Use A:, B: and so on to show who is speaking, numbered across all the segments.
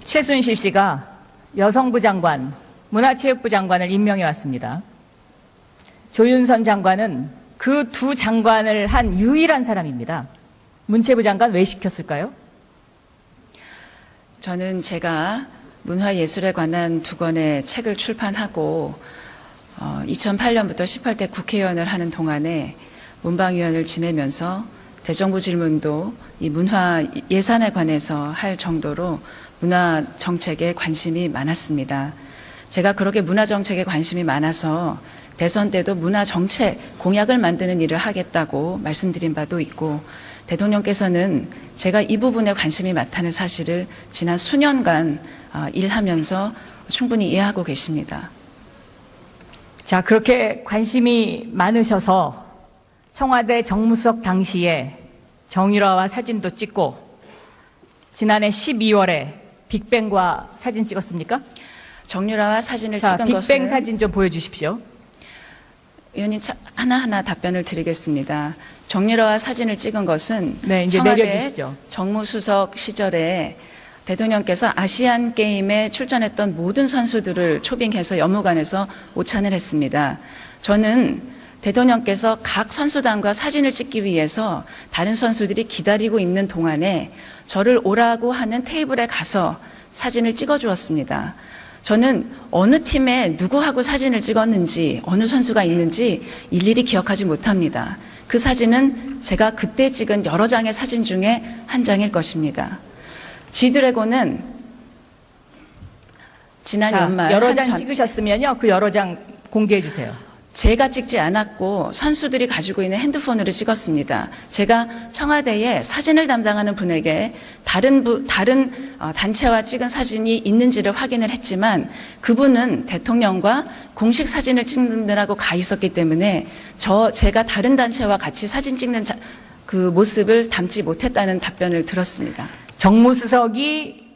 A: 최순실 씨가 여성부 장관, 문화체육부 장관을 임명해 왔습니다. 조윤선 장관은 그 두 장관을 한 유일한 사람입니다. 문체부 장관 왜 시켰을까요?
B: 저는 제가 문화예술에 관한 2권의 책을 출판하고 2008년부터 18대 국회의원을 하는 동안에 문방위원을 지내면서 대정부 질문도 이 문화 예산에 관해서 할 정도로 문화 정책에 관심이 많았습니다. 제가 그렇게 문화 정책에 관심이 많아서 대선 때도 문화 정책 공약을 만드는 일을 하겠다고 말씀드린 바도 있고, 대통령께서는 제가 이 부분에 관심이 많다는 사실을 지난 수년간 일하면서 충분히 이해하고 계십니다.
A: 자, 그렇게 관심이 많으셔서 청와대 정무수석 당시에 정유라와 사진도 찍고 지난해 12월에 빅뱅과 사진 찍었습니까?
B: 정유라와 사진을
A: 자,
B: 찍은
A: 빅뱅
B: 것은
A: 사진 좀 보여주십시오.
B: 의원님 하나하나 답변을 드리겠습니다. 정유라와 사진을 찍은 것은
A: 네, 이제
B: 청와대
A: 내려주시죠.
B: 정무수석 시절에 대통령께서 아시안 게임에 출전했던 모든 선수들을 초빙해서 연무관에서 오찬을 했습니다. 저는 대통령께서 각 선수단과 사진을 찍기 위해서 다른 선수들이 기다리고 있는 동안에 저를 오라고 하는 테이블에 가서 사진을 찍어주었습니다. 저는 어느 팀에 누구하고 사진을 찍었는지, 어느 선수가 있는지 일일이 기억하지 못합니다. 그 사진은 제가 그때 찍은 여러 장의 사진 중에 한 장일 것입니다. G드래곤은 지난 연말
A: 여러 장 찍으셨으면요, 그 여러 장 공개해 주세요.
B: 제가 찍지 않았고 선수들이 가지고 있는 핸드폰으로 찍었습니다. 제가 청와대에 사진을 담당하는 분에게 다른 단체와 찍은 사진이 있는지를 확인을 했지만 그분은 대통령과 공식 사진을 찍느라고 가 있었기 때문에 제가 다른 단체와 같이 사진 찍는 그 모습을 담지 못했다는 답변을 들었습니다.
A: 정무수석이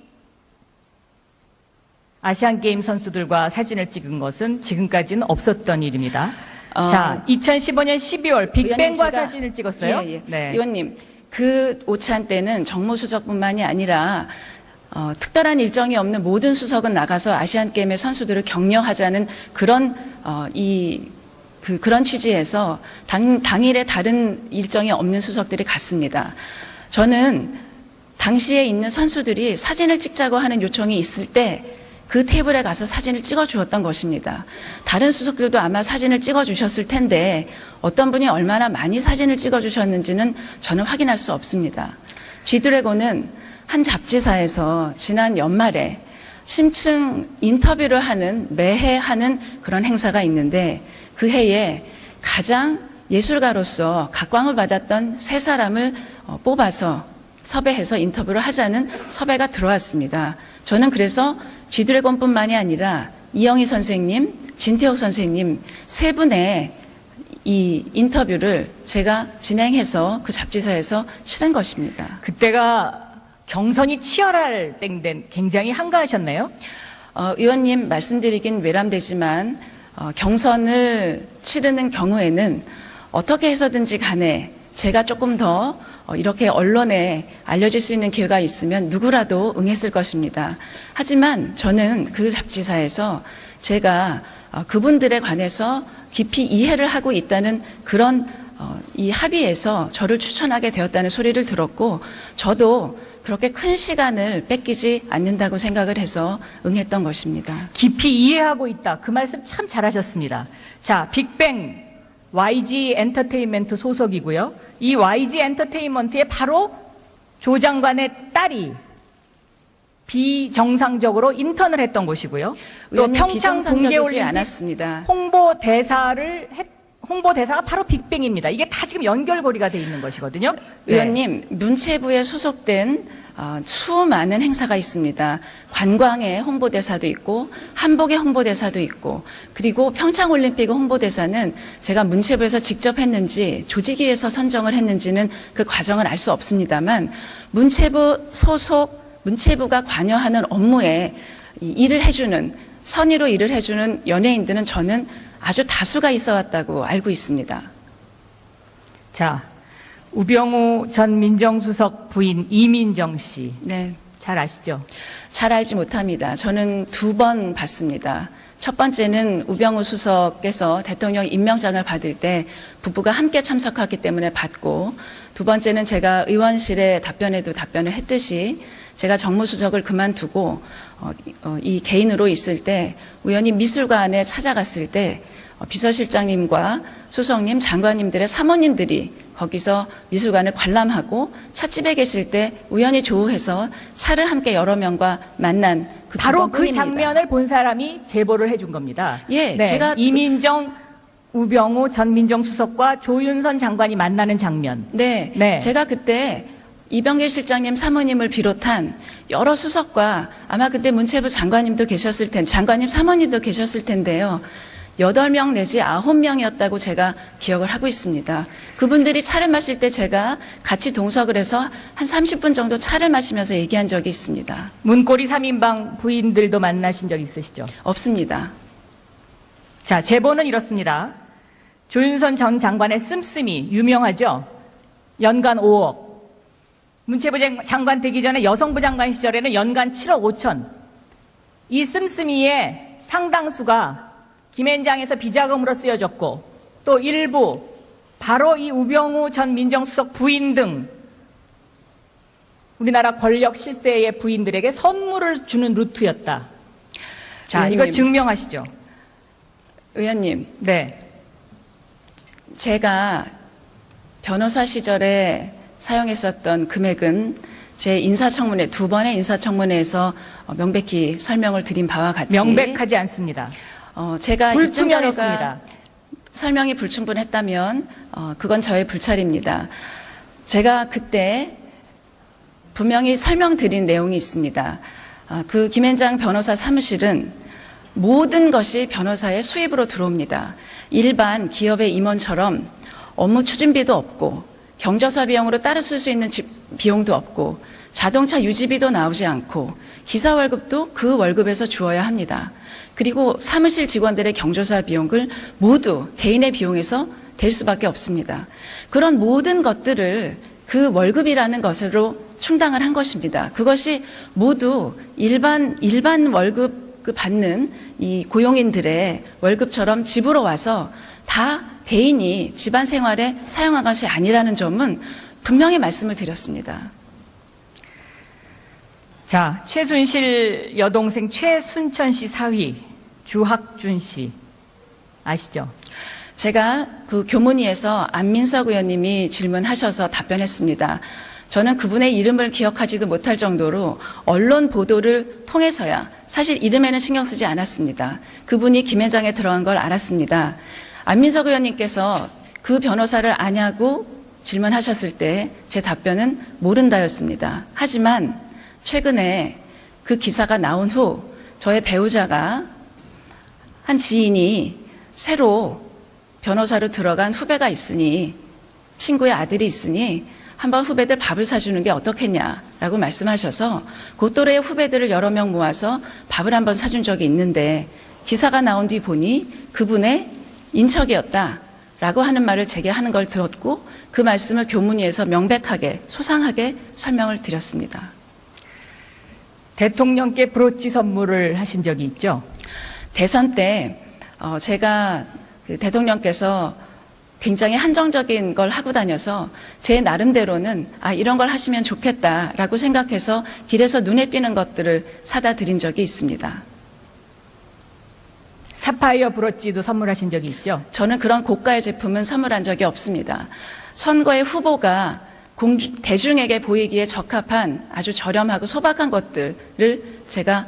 A: 아시안게임 선수들과 사진을 찍은 것은 지금까지는 없었던 일입니다. 자, 2015년 12월 빅뱅과 사진을 찍었어요?
B: 예, 예.
A: 네.
B: 의원님, 그 오찬 때는 정무수석뿐만이 아니라 특별한 일정이 없는 모든 수석은 나가서 아시안게임의 선수들을 격려하자는 그런 그런 취지에서 당일에 다른 일정이 없는 수석들이 갔습니다. 저는 당시에 있는 선수들이 사진을 찍자고 하는 요청이 있을 때 그 테이블에 가서 사진을 찍어주었던 것입니다. 다른 수석들도 아마 사진을 찍어주셨을 텐데 어떤 분이 얼마나 많이 사진을 찍어주셨는지는 저는 확인할 수 없습니다. G드래곤은 한 잡지사에서 지난 연말에 심층 인터뷰를 매해 하는 그런 행사가 있는데 그 해에 가장 예술가로서 각광을 받았던 3사람을 뽑아서 섭외해서 인터뷰를 하자는 섭외가 들어왔습니다. 저는 그래서 G드래곤뿐만이 아니라 이영희 선생님, 진태호 선생님 3분의 이 인터뷰를 제가 진행해서 그 잡지사에서 실은 것입니다.
A: 그때가 경선이 치열할 때인데 굉장히 한가하셨네요?
B: 의원님 말씀드리긴 외람되지만 경선을 치르는 경우에는 어떻게 해서든지 간에 제가 조금 더 이렇게 언론에 알려질 수 있는 기회가 있으면 누구라도 응했을 것입니다. 하지만 저는 그 잡지사에서 제가 그분들에 관해서 깊이 이해를 하고 있다는 그런 이 합의에서 저를 추천하게 되었다는 소리를 들었고 저도 그렇게 큰 시간을 뺏기지 않는다고 생각을 해서 응했던 것입니다.
A: 깊이 이해하고 있다. 그 말씀 참 잘하셨습니다. 자, 빅뱅 YG 엔터테인먼트 소속이고요. 이 YG 엔터테인먼트에 바로 조 장관의 딸이 비정상적으로 인턴을 했던 곳이고요. 또 평창 동계올림픽 홍보대사가 바로 빅뱅입니다. 이게 다 지금 연결고리가 돼 있는 것이거든요.
B: 의원님, 네. 문체부에 소속된 수많은 행사가 있습니다. 관광의 홍보대사도 있고 한복의 홍보대사도 있고 그리고 평창올림픽 홍보대사는 제가 문체부에서 직접 했는지 조직위에서 선정을 했는지는 그 과정을 알 수 없습니다만 문체부가 관여하는 업무에 선의로 일을 해주는 연예인들은 저는 아주 다수가 있어 왔다고 알고 있습니다.
A: 자, 우병우 전 민정수석 부인 이민정 씨.
B: 네.
A: 잘 아시죠?
B: 잘 알지 못합니다. 저는 2번 받습니다. 첫 번째는 우병우 수석께서 대통령 임명장을 받을 때 부부가 함께 참석하기 때문에 받고, 두 번째는 제가 의원실에 답변에도 답변을 했듯이 제가 정무수석을 그만두고 이 개인으로 있을 때 우연히 미술관에 찾아갔을 때 비서실장님과 수석님, 장관님들의 사모님들이 거기서 미술관을 관람하고 찻집에 계실 때 우연히 조우해서 차를 함께 여러 명과 만난 그
A: 바로 그
B: 번뿐입니다.
A: 장면을 본 사람이 제보를 해준 겁니다.
B: 예,
A: 네,
B: 제가
A: 이민정, 우병우 전 민정수석과 조윤선 장관이 만나는 장면.
B: 네,
A: 네.
B: 제가 그때 이병길 실장님 사모님을 비롯한 여러 수석과 아마 그때 문체부 장관님도 계셨을 텐데, 장관님 사모님도 계셨을 텐데요. 8명 내지 9명이었다고 제가 기억을 하고 있습니다. 그분들이 차를 마실 때 제가 같이 동석을 해서 한 30분 정도 차를 마시면서 얘기한 적이 있습니다.
A: 문고리 3인방 부인들도 만나신 적 있으시죠?
B: 없습니다.
A: 자, 제보는 이렇습니다. 조윤선 전 장관의 씀씀이 유명하죠? 연간 5억. 문체부 장관 되기 전에 여성부 장관 시절에는 연간 7억 5천. 이 씀씀이의 상당수가 김앤장에서 비자금으로 쓰여졌고, 또 일부 바로 이 우병우 전 민정수석 부인 등 우리나라 권력 실세의 부인들에게 선물을 주는 루트였다. 자,
B: 의원님.
A: 이거 증명하시죠?
B: 의원님,
A: 네.
B: 제가 변호사 시절에 사용했었던 금액은 제 인사청문회, 2번의 인사청문회에서 명백히 설명을 드린 바와 같이
A: 명백하지 않습니다.
B: 제가 입증자료가
A: 불투명했습니다.
B: 설명이 불충분했다면 그건 저의 불찰입니다. 제가 그때 분명히 설명드린 내용이 있습니다. 그 김앤장 변호사 사무실은 모든 것이 변호사의 수입으로 들어옵니다. 일반 기업의 임원처럼 업무 추진비도 없고 경조사 비용으로 따로 쓸 수 있는 비용도 없고 자동차 유지비도 나오지 않고 기사 월급도 그 월급에서 주어야 합니다. 그리고 사무실 직원들의 경조사 비용을 모두 개인의 비용에서 될 수밖에 없습니다. 그런 모든 것들을 그 월급이라는 것으로 충당을 한 것입니다. 그것이 모두 일반 월급 받는 이 고용인들의 월급처럼 집으로 와서 다 개인이 집안 생활에 사용한 것이 아니라는 점은 분명히 말씀을 드렸습니다.
A: 자, 최순실 여동생 최순천 씨 사위 주학준 씨 아시죠?
B: 제가 그 교문위에서 안민석 의원님이 질문하셔서 답변했습니다. 저는 그분의 이름을 기억하지도 못할 정도로 언론 보도를 통해서야 사실 이름에는 신경 쓰지 않았습니다. 그분이 김앤장에 들어간 걸 알았습니다. 안민석 의원님께서 그 변호사를 아냐고 질문하셨을 때 제 답변은 모른다였습니다. 하지만 최근에 그 기사가 나온 후 저의 배우자가 한 지인이 새로 변호사로 들어간 후배가 있으니 친구의 아들이 있으니 한번 후배들 밥을 사주는 게 어떻겠냐라고 말씀하셔서 그 또래의 후배들을 여러 명 모아서 밥을 한번 사준 적이 있는데 기사가 나온 뒤 보니 그분의 인척이었다라고 하는 말을 제게 하는 걸 들었고 그 말씀을 교문위에서 명백하게 소상하게 설명을 드렸습니다.
A: 대통령께 브로치 선물을 하신 적이 있죠?
B: 대선 때 제가 대통령께서 굉장히 한정적인 걸 하고 다녀서 제 나름대로는 이런 걸 하시면 좋겠다라고 생각해서 길에서 눈에 띄는 것들을 사다 드린 적이 있습니다.
A: 사파이어 브로치도 선물하신 적이 있죠?
B: 저는 그런 고가의 제품은 선물한 적이 없습니다. 선거의 후보가 대중에게 보이기에 적합한 아주 저렴하고 소박한 것들을 제가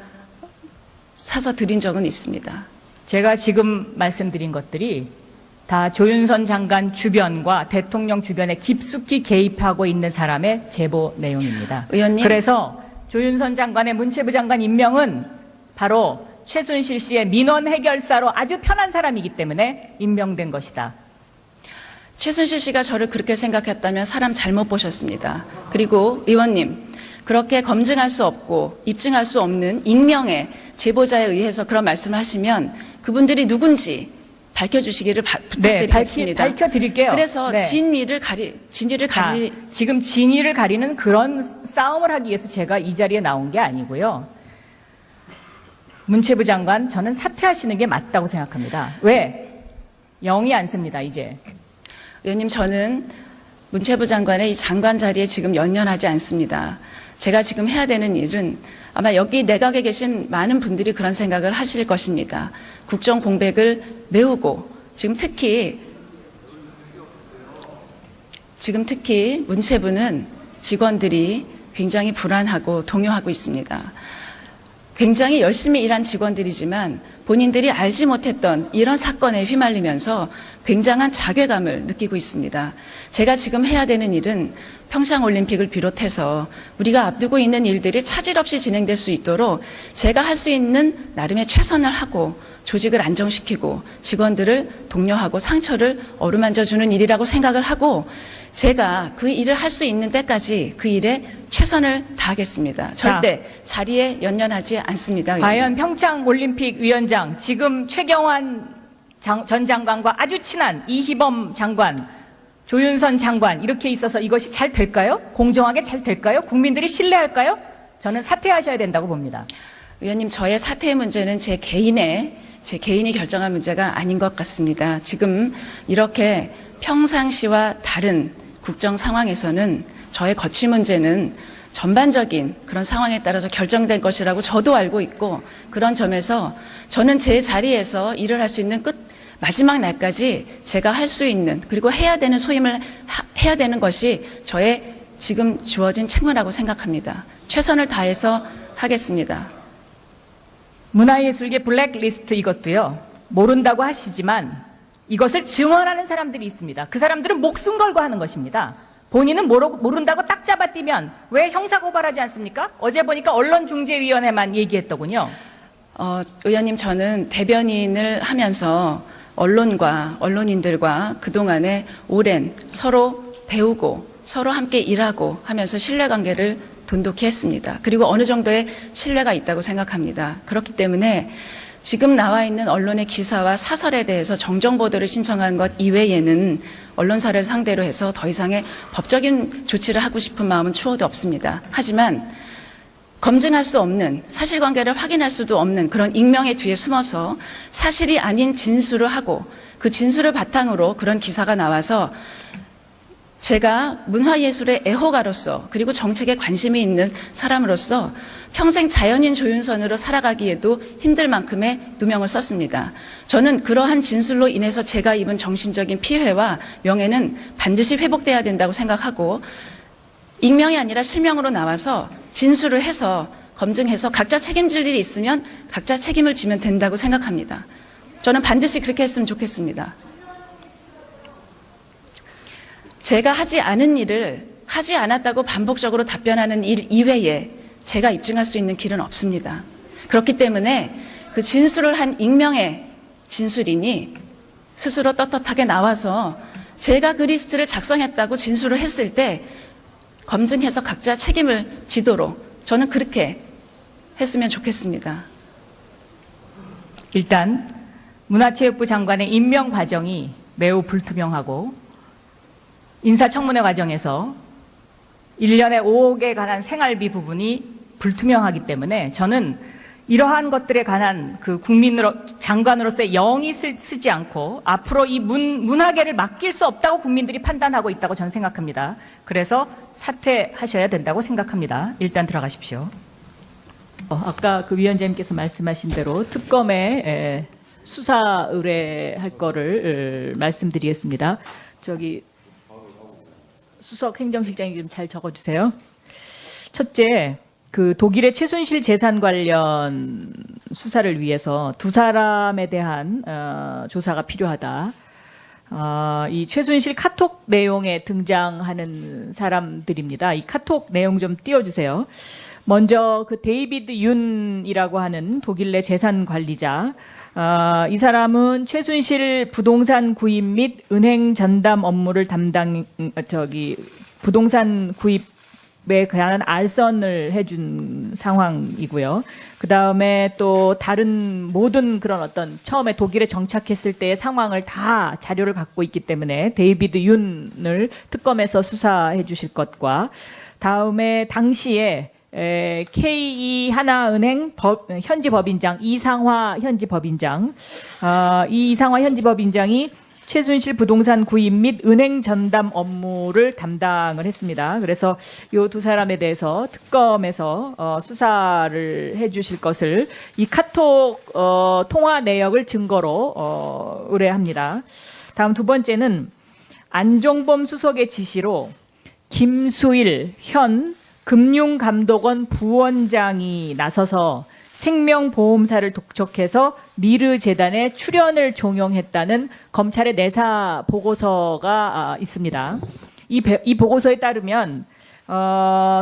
B: 사서 드린 적은 있습니다.
A: 제가 지금 말씀드린 것들이 다 조윤선 장관 주변과 대통령 주변에 깊숙이 개입하고 있는 사람의 제보 내용입니다.
B: 의원님.
A: 그래서 조윤선 장관의 문체부 장관 임명은 바로 최순실 씨의 민원 해결사로 아주 편한 사람이기 때문에 임명된 것이다.
B: 최순실 씨가 저를 그렇게 생각했다면 사람 잘못 보셨습니다. 그리고 의원님, 그렇게 검증할 수 없고 입증할 수 없는 익명의 제보자에 의해서 그런 말씀을 하시면 그분들이 누군지 밝혀주시기를
A: 네,
B: 부탁드리겠습니다.
A: 밝혀드릴게요.
B: 그래서
A: 네.
B: 진위를
A: 자, 지금 진위를 가리는 그런 싸움을 하기 위해서 제가 이 자리에 나온 게 아니고요. 문체부 장관, 저는 사퇴하시는 게 맞다고 생각합니다. 왜? 영이 안 씁니다, 이제.
B: 의원님, 저는 문체부 장관의 이 장관 자리에 지금 연연하지 않습니다. 제가 지금 해야 되는 일은 아마 여기 내각에 계신 많은 분들이 그런 생각을 하실 것입니다. 국정 공백을 메우고 지금 특히 문체부는 직원들이 굉장히 불안하고 동요하고 있습니다. 굉장히 열심히 일한 직원들이지만 본인들이 알지 못했던 이런 사건에 휘말리면서 굉장한 자괴감을 느끼고 있습니다. 제가 지금 해야 되는 일은 평창올림픽을 비롯해서 우리가 앞두고 있는 일들이 차질 없이 진행될 수 있도록 제가 할 수 있는 나름의 최선을 하고 조직을 안정시키고 직원들을 독려하고 상처를 어루만져주는 일이라고 생각을 하고 제가 그 일을 할 수 있는 때까지 그 일에 최선을 다하겠습니다. 절대 자리에 연연하지 않습니다.
A: 과연 평창올림픽 위원장, 지금 최경환 전 장관과 아주 친한 이희범 장관, 조윤선 장관 이렇게 있어서 이것이 잘 될까요? 공정하게 잘 될까요? 국민들이 신뢰할까요? 저는 사퇴하셔야 된다고 봅니다.
B: 의원님, 저의 사퇴의 문제는 제 개인이 결정할 문제가 아닌 것 같습니다. 지금 이렇게 평상시와 다른 국정 상황에서는 저의 거취 문제는 전반적인 그런 상황에 따라서 결정된 것이라고 저도 알고 있고 그런 점에서 저는 제 자리에서 일을 할 수 있는 마지막 날까지 제가 할 수 있는 그리고 해야 되는 소임을 해야 되는 것이 저의 지금 주어진 책무라고 생각합니다. 최선을 다해서 하겠습니다.
A: 문화예술계 블랙리스트 이것도요. 모른다고 하시지만 이것을 증언하는 사람들이 있습니다. 그 사람들은 목숨 걸고 하는 것입니다. 본인은 모른다고 딱 잡아뛰면 왜 형사고발하지 않습니까? 어제 보니까 언론중재위원회만 얘기했더군요.
B: 의원님, 저는 대변인을 하면서 언론인들과 그동안의 오랜 서로 배우고 서로 함께 일하고 하면서 신뢰관계를 돈독히 했습니다. 그리고 어느 정도의 신뢰가 있다고 생각합니다. 그렇기 때문에 지금 나와 있는 언론의 기사와 사설에 대해서 정정보도를 신청하는 것 이외에는 언론사를 상대로 해서 더 이상의 법적인 조치를 하고 싶은 마음은 추호도 없습니다. 하지만 검증할 수 없는 사실관계를 확인할 수도 없는 그런 익명의 뒤에 숨어서 사실이 아닌 진술을 하고 그 진술을 바탕으로 그런 기사가 나와서 제가 문화예술의 애호가로서 그리고 정책에 관심이 있는 사람으로서 평생 자연인 조윤선으로 살아가기에도 힘들 만큼의 누명을 썼습니다. 저는 그러한 진술로 인해서 제가 입은 정신적인 피해와 명예는 반드시 회복돼야 된다고 생각하고 익명이 아니라 실명으로 나와서 진술을 해서 검증해서 각자 책임질 일이 있으면 각자 책임을 지면 된다고 생각합니다. 저는 반드시 그렇게 했으면 좋겠습니다. 제가 하지 않은 일을 하지 않았다고 반복적으로 답변하는 일 이외에 제가 입증할 수 있는 길은 없습니다. 그렇기 때문에 그 진술을 한 익명의 진술인이 스스로 떳떳하게 나와서 제가 그 리스트를 작성했다고 진술을 했을 때 검증해서 각자 책임을 지도록 저는 그렇게 했으면 좋겠습니다.
A: 일단 문화체육부 장관의 임명 과정이 매우 불투명하고 인사청문회 과정에서 1년에 5억에 관한 생활비 부분이 불투명하기 때문에 저는 이러한 것들에 관한 그 장관으로서의 영이 쓰지 않고 앞으로 이 문화계를 맡길 수 없다고 국민들이 판단하고 있다고 저는 생각합니다. 그래서 사퇴하셔야 된다고 생각합니다. 일단 들어가십시오. 아까 그 위원장님께서 말씀하신 대로 특검에 수사 의뢰할 거를 말씀드리겠습니다. 수석 행정실장이 좀 잘 적어주세요. 첫째, 그 독일의 최순실 재산 관련 수사를 위해서 두 사람에 대한 조사가 필요하다. 이 최순실 카톡 내용에 등장하는 사람들입니다. 이 카톡 내용 좀 띄워주세요. 먼저 그 데이비드 윤이라고 하는 독일 내 재산 관리자. 이 사람은 최순실 부동산 구입 및 은행 전담 업무를 부동산 구입 관한 알선을 해준 상황이고요. 그 다음에 또 다른 모든 그런 어떤 처음에 독일에 정착했을 때의 상황을 다 자료를 갖고 있기 때문에 데이비드 윤을 특검에서 수사해 주실 것과 다음에 당시에 KE 하나은행 현지 법인장 이상화 현지 법인장 이 이상화 현지 법인장이 최순실 부동산 구입 및 은행 전담 업무를 담당을 했습니다. 그래서 이 두 사람에 대해서 특검에서 수사를 해주실 것을 이 카톡 통화 내역을 증거로 의뢰합니다. 다음 두 번째는 안종범 수석의 지시로 김수일 현 금융감독원 부원장이 나서서 생명보험사를 독촉해서 미르재단에 출연을 종용했다는 검찰의 내사 보고서가 있습니다. 이 보고서에 따르면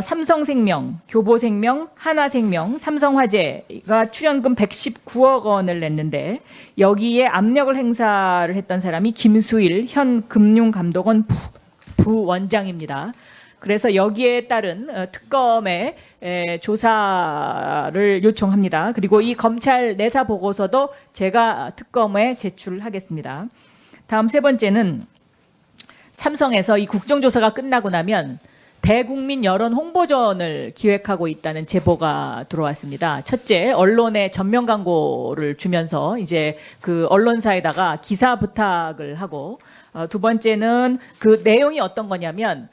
A: 삼성생명, 교보생명, 하나생명, 삼성화재가 출연금 119억 원을 냈는데 여기에 압력을 행사를 했던 사람이 김수일 현 금융감독원 부원장입니다. 그래서 여기에 따른 특검의 조사를 요청합니다. 그리고 이 검찰 내사 보고서도 제가 특검에 제출하겠습니다. 다음 세 번째는 삼성에서 이 국정조사가 끝나고 나면 대국민 여론 홍보전을 기획하고 있다는 제보가 들어왔습니다. 첫째, 언론에 전면 광고를 주면서 이제 그 언론사에다가 기사 부탁을 하고 두 번째는 그 내용이 어떤 거냐면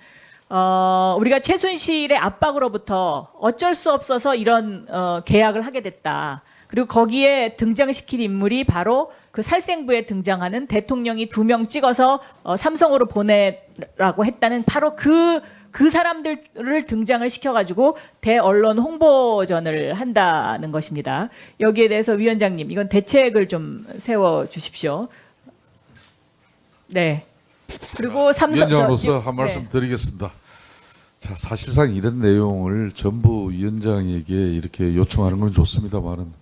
A: 우리가 최순실의 압박으로부터 어쩔 수 없어서 이런 계약을 하게 됐다. 그리고 거기에 등장시킬 인물이 바로 그 살생부에 등장하는 대통령이 2명 찍어서 삼성으로 보내라고 했다는 바로 그 사람들을 등장을 시켜가지고 대언론 홍보전을 한다는 것입니다. 여기에 대해서 위원장님, 이건 대책을 좀 세워주십시오. 네. 그리고
C: 위원장으로서 한 말씀 드리겠습니다. 자, 사실상 이런 내용을 전부 위원장에게 이렇게 요청하는 건 좋습니다만은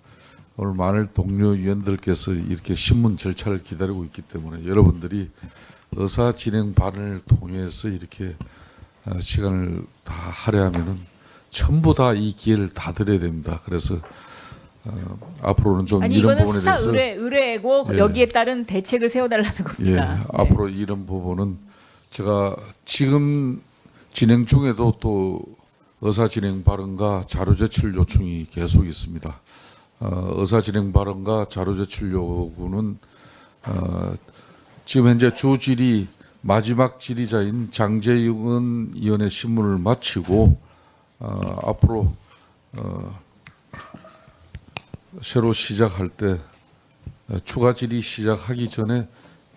C: 오늘 많은 동료 위원들께서 이렇게 신문 절차를 기다리고 있기 때문에 여러분들이 의사 진행 반을 통해서 이렇게 시간을 다 할애하면은 전부 다 이 기회를 다 드려야 됩니다. 그래서 앞으로는 좀 이런 부분에 대해서
A: 수사 의뢰고
C: 예.
A: 여기에 따른 대책을 세워달라는 겁니다.
C: 예, 앞으로 이런 부분은 제가 지금 진행 중에도 또 의사 진행 발언과 자료 제출 요청이 계속 있습니다. 의사 진행 발언과 자료 제출 요구는 지금 현재 주 질의 마지막 질의자인 장재윤 의원의 신문을 마치고 앞으로 새로 시작할 때 추가 질의 시작하기 전에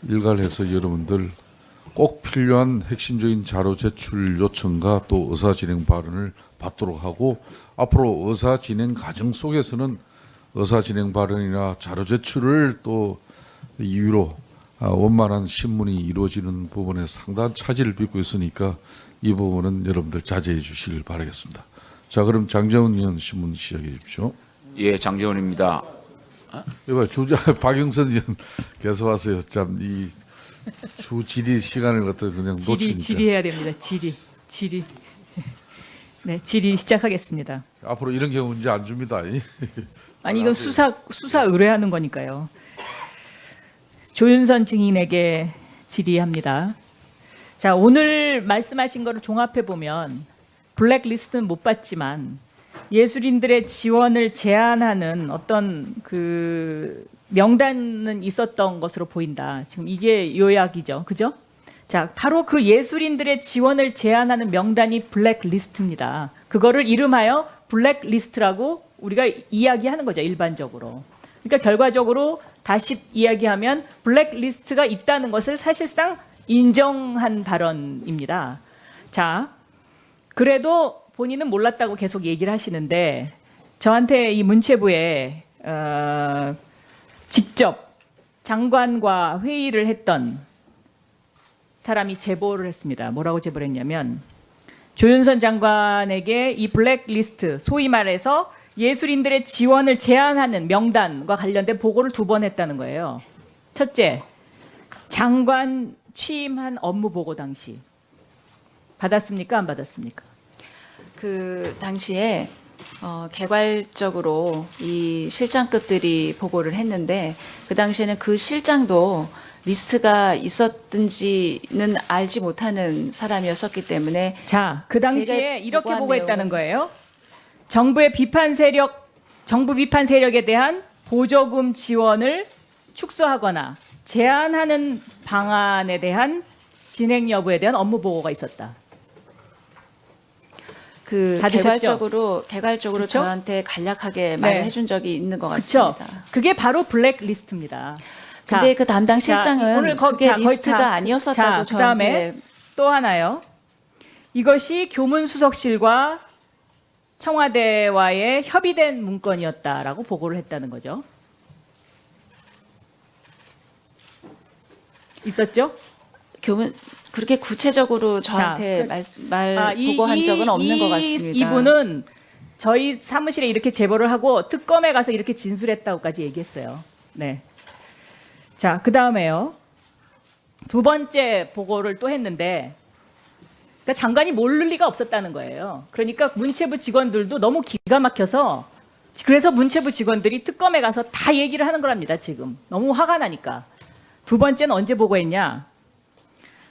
C: 일괄해서 여러분들 꼭 필요한 핵심적인 자료 제출 요청과 또 의사 진행 발언을 받도록 하고 앞으로 의사 진행 과정 속에서는 의사 진행 발언이나 자료 제출을 또 이유로 원만한 신문이 이루어지는 부분에 상당한 차질을 빚고 있으니까 이 부분은 여러분들 자제해 주시길 바라겠습니다. 자, 그럼 장재훈 의원 신문 시작해 주십시오.
D: 예, 장재훈입니다.
C: 이봐, 박영선 의원 계속 하세요. 참, 이 주 질의 시간을 갖다 그냥 놓치니까.
A: 질의해야 됩니다. 질의. 네, 질의 시작하겠습니다.
C: 앞으로 이런 경우 이제 안 줍니다.
A: 아니 이건 수사 의뢰하는 거니까요. 조윤선 증인에게 질의합니다. 자, 오늘 말씀하신 거를 종합해 보면 블랙리스트는 못 받지만 예술인들의 지원을 제한하는 어떤 그 명단은 있었던 것으로 보인다. 지금 이게 요약이죠. 그죠? 자, 바로 그 예술인들의 지원을 제한하는 명단이 블랙리스트입니다. 그거를 이름하여 블랙리스트라고 우리가 이야기하는 거죠. 일반적으로. 그러니까 결과적으로 다시 이야기하면 블랙리스트가 있다는 것을 사실상 인정한 발언입니다. 자, 그래도 본인은 몰랐다고 계속 얘기를 하시는데 저한테 이 문체부에 직접 장관과 회의를 했던 사람이 제보를 했습니다. 뭐라고 제보를 했냐면 조윤선 장관에게 이 블랙리스트, 소위 말해서 예술인들의 지원을 제한하는 명단과 관련된 보고를 2번 했다는 거예요. 첫째, 장관 취임한 업무 보고 당시 받았습니까? 안 받았습니까?
B: 그 당시에 개괄적으로 이 실장급들이 보고를 했는데 그 당시에는 그 실장도 리스트가 있었든지는 알지 못하는 사람이었었기 때문에
A: 자, 그 당시에
B: 제가
A: 이렇게
B: 보고한
A: 보고했다는
B: 내용은-
A: 거예요. 정부 비판 세력에 대한 보조금 지원을 축소하거나 제한하는 방안에 대한 진행 여부에 대한 업무 보고가 있었다.
B: 그
A: 받으셨죠?
B: 개괄적으로
A: 그쵸?
B: 저한테 간략하게
A: 네.
B: 말을 해준 적이 있는 것
A: 그렇죠?
B: 같습니다.
A: 그게 바로 블랙리스트입니다. 자,
B: 근데 그 담당 실장은
A: 오늘
B: 그게
A: 거의
B: 리스트가
A: 자,
B: 아니었었다고
A: 자, 그다음에
B: 저한테
A: 또 하나요. 이것이 교문수석실과 청와대와의 협의된 문건이었다라고 보고를 했다는 거죠. 있었죠?
B: 그렇게 구체적으로 저한테 보고한 적은 없는 것 같습니다.
A: 이분은 저희 사무실에 이렇게 제보를 하고 특검에 가서 이렇게 진술했다고까지 얘기했어요. 네. 자, 그 다음에요. 두 번째 보고를 또 했는데, 그러니까 장관이 모를 리가 없었다는 거예요. 그러니까 문체부 직원들도 너무 기가 막혀서, 그래서 문체부 직원들이 특검에 가서 다 얘기를 하는 거랍니다, 지금. 너무 화가 나니까. 두 번째는 언제 보고했냐?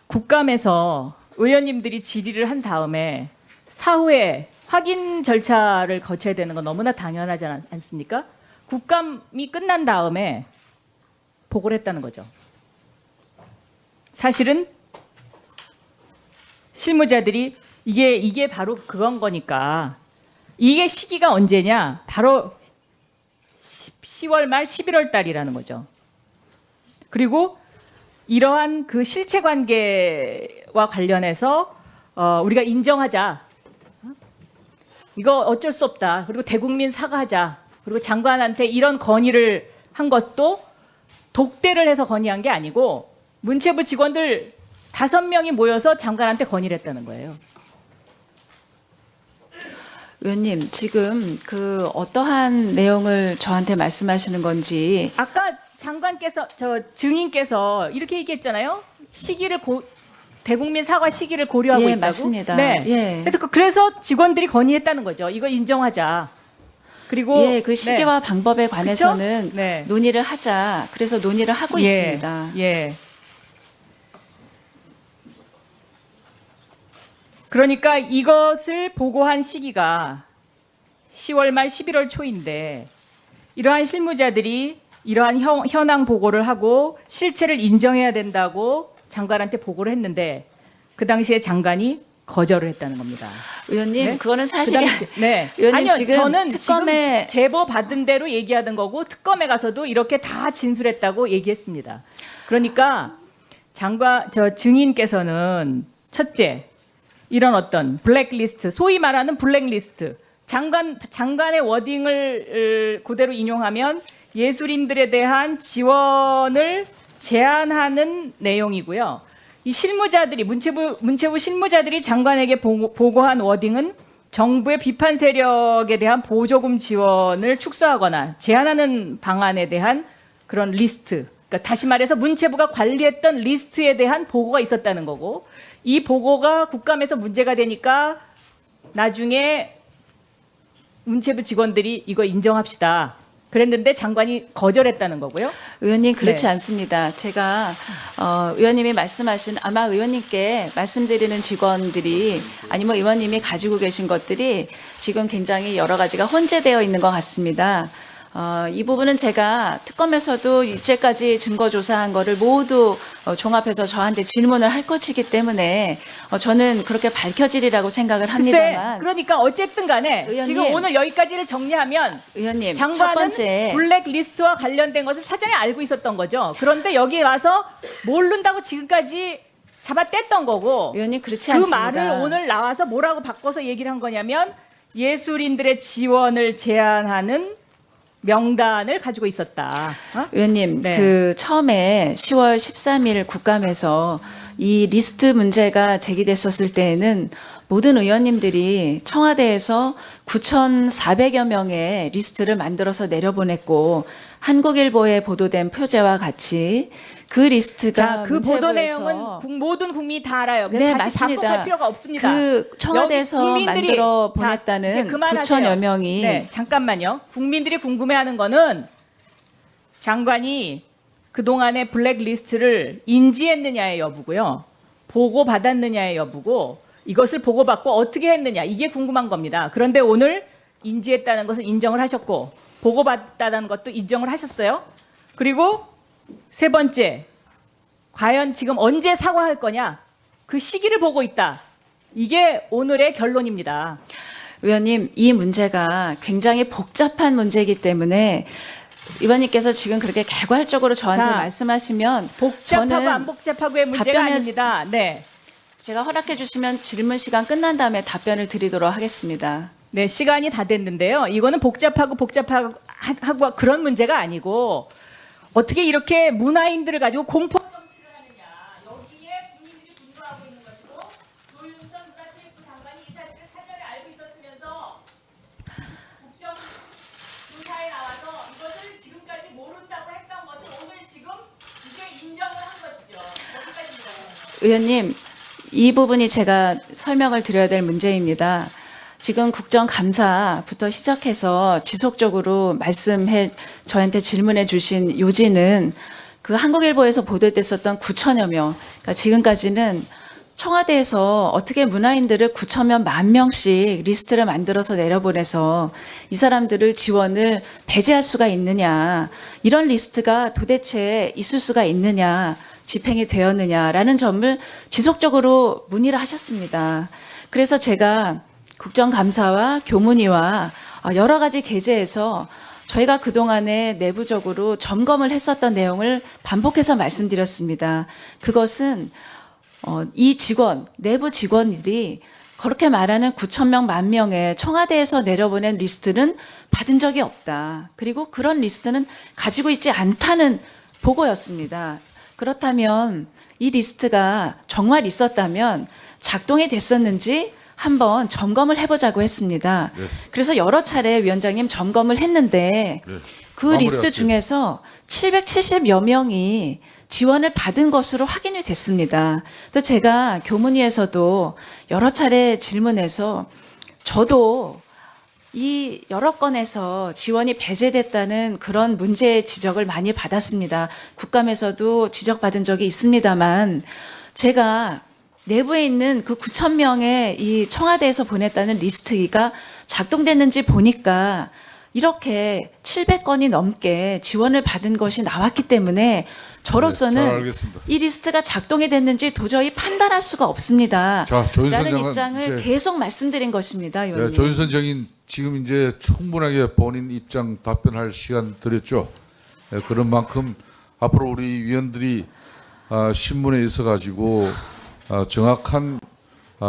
A: 국감에서 의원님들이 질의를 한 다음에 사후에 확인 절차를 거쳐야 되는 건 너무나 당연하지 않습니까? 국감이 끝난 다음에 보고를 했다는 거죠. 사실은 실무자들이 이게 바로 그건 거니까 이게 시기가 언제냐? 바로 10월 말 11월 달이라는 거죠. 그리고 이러한 그 실체 관계와 관련해서 우리가 인정하자. 이거 어쩔 수 없다. 그리고 대국민 사과하자. 그리고 장관한테 이런 건의를 한 것도 독대를 해서 건의한 게 아니고 문체부 직원들 5명이 모여서 장관한테 건의를 했다는 거예요.
B: 의원님, 지금 그 어떠한 내용을 저한테 말씀하시는 건지
A: 아까 장관께서 증인께서 이렇게 얘기했잖아요. 대국민 사과 시기를 고려하고
B: 예,
A: 있다고.
B: 맞습니다.
A: 네.
B: 예.
A: 그래서 직원들이 건의했다는 거죠. 이거 인정하자. 그리고
B: 예, 그 시기와 방법에 관해서는
A: 그쵸? 네.
B: 논의를 하자. 그래서 논의를 하고 있습니다.
A: 예. 그러니까 이것을 보고한 시기가 10월 말 11월 초인데 이러한 실무자들이 이러한 현황 보고를 하고 실체를 인정해야 된다고 장관한테 보고를 했는데 그 당시에 장관이 거절을 했다는 겁니다.
B: 의원님,
A: 네?
B: 그거는 사실이
A: 네.
B: 의원님,
A: 아니요,
B: 지금
A: 저는
B: 특검에
A: 지금 제보 받은 대로 얘기하던 거고 특검에 가서도 이렇게 다 진술했다고 얘기했습니다. 그러니까 증인께서는 첫째, 이런 어떤 블랙리스트, 소위 말하는 블랙리스트, 장관의 워딩을 그대로 인용하면 예술인들에 대한 지원을 제한하는 내용이고요. 이 실무자들이 문체부 실무자들이 장관에게 보고한 워딩은 정부의 비판 세력에 대한 보조금 지원을 축소하거나 제한하는 방안에 대한 그런 리스트. 그러니까 다시 말해서 문체부가 관리했던 리스트에 대한 보고가 있었다는 거고 이 보고가 국감에서 문제가 되니까 나중에 문체부 직원들이 이거 인정합시다. 그랬는데 장관이 거절했다는 거고요.
B: 의원님, 그렇지
A: 네.
B: 않습니다. 제가 의원님이 말씀하신 아마 의원님께 말씀드리는 직원들이 아니면 의원님이 가지고 계신 것들이 지금 굉장히 여러 가지가 혼재되어 있는 것 같습니다. 이 부분은 제가 특검에서도 이제까지 증거 조사한 거를 모두 종합해서 저한테 질문을 할 것이기 때문에 저는 그렇게 밝혀지리라고 생각을 합니다만
A: 그러니까 어쨌든 간에
B: 의원님.
A: 지금 오늘 여기까지를 정리하면
B: 의원님, 첫
A: 장관은
B: 번째
A: 블랙리스트와 관련된 것을 사전에 알고 있었던 거죠. 그런데 여기 와서 모른다고 지금까지 잡아뗐던 거고
B: 의원님, 그렇지
A: 그
B: 않습니다.
A: 말을 오늘 나와서 뭐라고 바꿔서 얘기를 한 거냐면 예술인들의 지원을 제한하는 명단을 가지고 있었다.
B: 의원님,
A: 네.
B: 그 처음에 10월 13일 국감에서 이 리스트 문제가 제기됐었을 때에는 모든 의원님들이 청와대에서 9,400여 명의 리스트를 만들어서 내려보냈고 한국일보에 보도된 표제와 같이 그 리스트가
A: 자, 그 보도
B: 문체부에서
A: 내용은 모든 국민이 다 알아요. 그래서
B: 네,
A: 다시
B: 맞습니다.
A: 반복할 필요가 없습니다.
B: 그 청와대에서
A: 여기 국민들이-
B: 만들어
A: 자, 이제
B: 보냈다는
A: 그만하세요.
B: 9천여 명이
A: 네, 잠깐만요. 국민들이 궁금해하는 거는 장관이 그동안의 블랙리스트를 인지했느냐의 여부고요. 보고받았느냐의 여부고 이것을 보고받고 어떻게 했느냐 이게 궁금한 겁니다. 그런데 오늘 인지했다는 것을 인정을 하셨고 보고받았다는 것도 인정을 하셨어요. 그리고 세 번째, 과연 지금 언제 사과할 거냐 그 시기를 보고 있다. 이게 오늘의 결론입니다.
B: 의원님, 이 문제가 굉장히 복잡한 문제이기 때문에 의원님께서 지금 그렇게 개괄적으로 저한테
A: 자,
B: 말씀하시면
A: 복잡하고
B: 저는
A: 안 복잡하고의 문제가
B: 답변을-
A: 아닙니다. 네.
B: 제가 허락해 주시면 질문 시간 끝난 다음에 답변을 드리도록 하겠습니다.
A: 네, 시간이 다 됐는데요. 이거는 복잡하고 그런 문제가 아니고 어떻게 이렇게 문화인들을 가지고 공포 정치를 하느냐. 여기에 국민들이 분노하고 있는 것이고 조윤선 문화체육부 장관이 이 사실을 사전에 알고 있었으면서 국정조사에 나와서 이것을 지금까지 모른다고 했던 것을 오늘 지금 이제 인정을 한 것이죠. 여기까지입니다.
B: 의원님, 이 부분이 제가 설명을 드려야 될 문제입니다. 지금 국정감사부터 시작해서 지속적으로 저한테 질문해 주신 요지는 그 한국일보에서 보도됐었던 9천여 명, 그러니까 지금까지는 청와대에서 어떻게 문화인들을 9천여 만 명씩 리스트를 만들어서 내려보내서 이 사람들을 지원을 배제할 수가 있느냐, 이런 리스트가 도대체 있을 수가 있느냐, 집행이 되었느냐라는 점을 지속적으로 문의를 하셨습니다. 그래서 제가 국정감사와 교문위와 여러 가지 계제에서 저희가 그동안에 내부적으로 점검을 했었던 내용을 반복해서 말씀드렸습니다. 그것은 이 내부 직원들이 그렇게 말하는 9,000명, 만 명의 청와대에서 내려보낸 리스트는 받은 적이 없다. 그리고 그런 리스트는 가지고 있지 않다는 보고였습니다. 그렇다면 이 리스트가 정말 있었다면 작동이 됐었는지 한번 점검을 해보자고 했습니다.
C: 네.
B: 그래서 여러 차례 위원장님 점검을 했는데
C: 네.
B: 그
C: 마무리하세요.
B: 리스트 중에서 770여 명이 지원을 받은 것으로 확인이 됐습니다. 또 제가 교문위에서도 여러 차례 질문해서 저도 이 여러 건에서 지원이 배제됐다는 그런 문제 지적을 많이 받았습니다. 국감에서도 지적받은 적이 있습니다만 제가 내부에 있는 그 9천 명의 이 청와대에서 보냈다는 리스트가 작동됐는지 보니까 이렇게 700건이 넘게 지원을 받은 것이 나왔기 때문에 저로서는
C: 잘 알겠습니다.
B: 이 리스트가 작동이 됐는지 도저히 판단할 수가 없습니다.
C: 자, 조윤선
B: 라는
C: 장관
B: 입장을
C: 이제-
B: 계속 말씀드린 것입니다.
C: 네,
B: 의원님.
C: 조윤선 장인 지금 이제 충분하게 본인 입장 답변할 시간 드렸죠. 네, 그런 만큼 앞으로 우리 위원들이 신문에 있어 가지고 정확한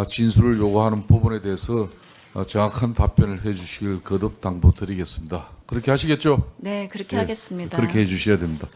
C: 진술을 요구하는 부분에 대해서 정확한 답변을 해주시길 거듭 당부드리겠습니다. 그렇게 하시겠죠?
B: 네, 그렇게
C: 예,
B: 하겠습니다.
C: 그렇게 해주셔야 됩니다.